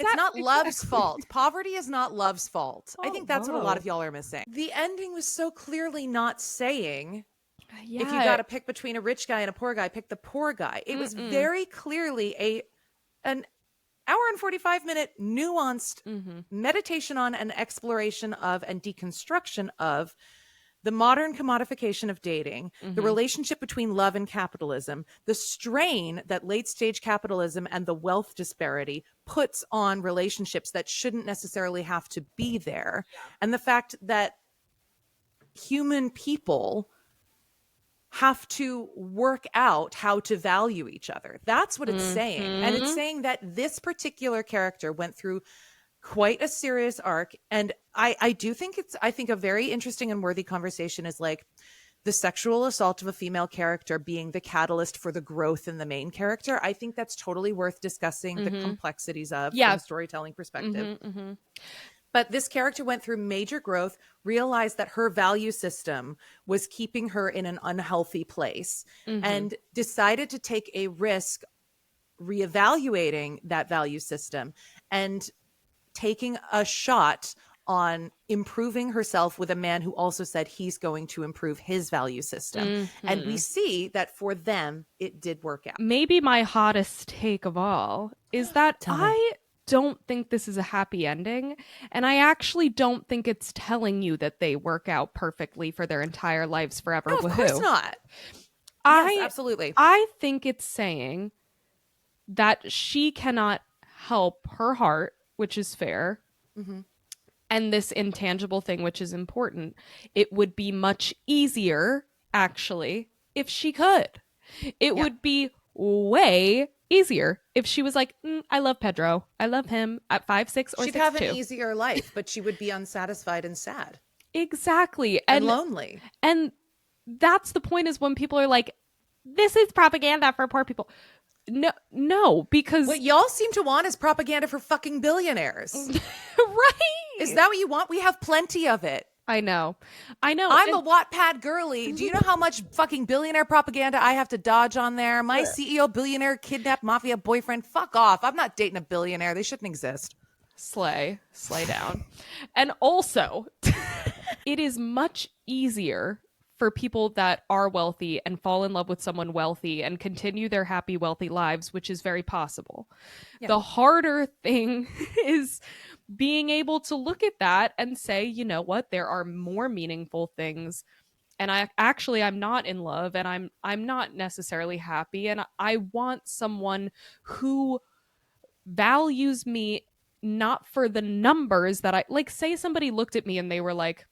It's not love's fault. Poverty is not love's fault. I think that's what a lot of y'all are missing. The ending was so clearly not saying, if you got to pick between a rich guy and a poor guy, pick the poor guy. It was very clearly an hour and 45-minute nuanced meditation on and exploration of and deconstruction of the modern commodification of dating, the relationship between love and capitalism, the strain that late-stage capitalism and the wealth disparity puts on relationships that shouldn't necessarily have to be there, and the fact that human people have to work out how to value each other. That's what it's saying. And it's saying that this particular character went through quite a serious arc. And I think a very interesting and worthy conversation is like the sexual assault of a female character being the catalyst for the growth in the main character. I think that's totally worth discussing the complexities of from a storytelling perspective. But this character went through major growth, realized that her value system was keeping her in an unhealthy place, and decided to take a risk reevaluating that value system and taking a shot on improving herself with a man who also said he's going to improve his value system. And we see that for them, it did work out. Maybe my hottest take of all is that I don't think this is a happy ending. And I actually don't think it's telling you that they work out perfectly for their entire lives forever. No, of course not. Yes, absolutely. I think it's saying that she cannot help her heart, which is fair, and this intangible thing, which is important. It would be much easier, actually, if she could. It would be way easier if she was like, I love Pedro. I love him at 5'6" or 6'2". She'd have an easier life, but she would be unsatisfied and sad. Exactly. And lonely. And that's the point, is when people are like, this is propaganda for poor people. No, because what y'all seem to want is propaganda for fucking billionaires. Right. Is that what you want? We have plenty of it. I know. I'm a Wattpad girly. Do you know how much fucking billionaire propaganda I have to dodge on there? My CEO billionaire kidnapped mafia boyfriend. Fuck off. I'm not dating a billionaire. They shouldn't exist. Slay down. And also, it is much easier for people that are wealthy and fall in love with someone wealthy and continue their happy, wealthy lives, which is very possible. Yeah. The harder thing is being able to look at that and say, you know what, there are more meaningful things. And I'm not in love, and I'm not necessarily happy. And I want someone who values me not for the numbers that say somebody looked at me and they were like,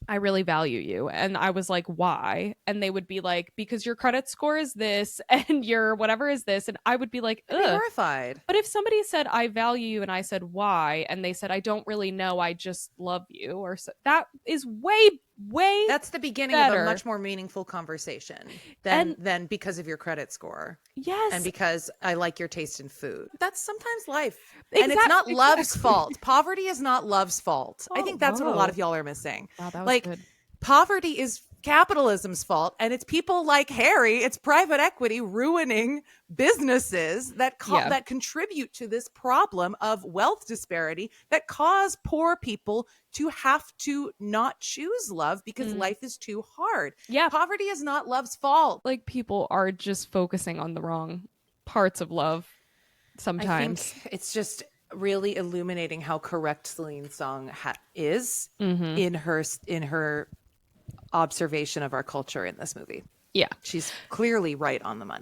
I really value you. And I was like, why? And they would be like, because your credit score is this and your whatever is this. And I would be like, ugh. I'd be horrified. But if somebody said, I value you, and I said, why? And they said, I don't really know, I just love you. Or so, that is way that's the beginning better. Of a much more meaningful conversation than because of your credit score. Yes. And because I like your taste in food. That's sometimes life. And it's not love's fault. Poverty is not love's fault. I think that's what a lot of y'all are missing. Wow, that was good. Poverty is capitalism's fault, and it's people like Harry, it's private equity ruining businesses that that contribute to this problem of wealth disparity that cause poor people to have to not choose love because life is too hard. Yeah. Poverty is not love's fault. Like, people are just focusing on the wrong parts of love sometimes. I think it's just really illuminating how correct Celine Song is in her observation of our culture in this movie. Yeah. She's clearly right on the money.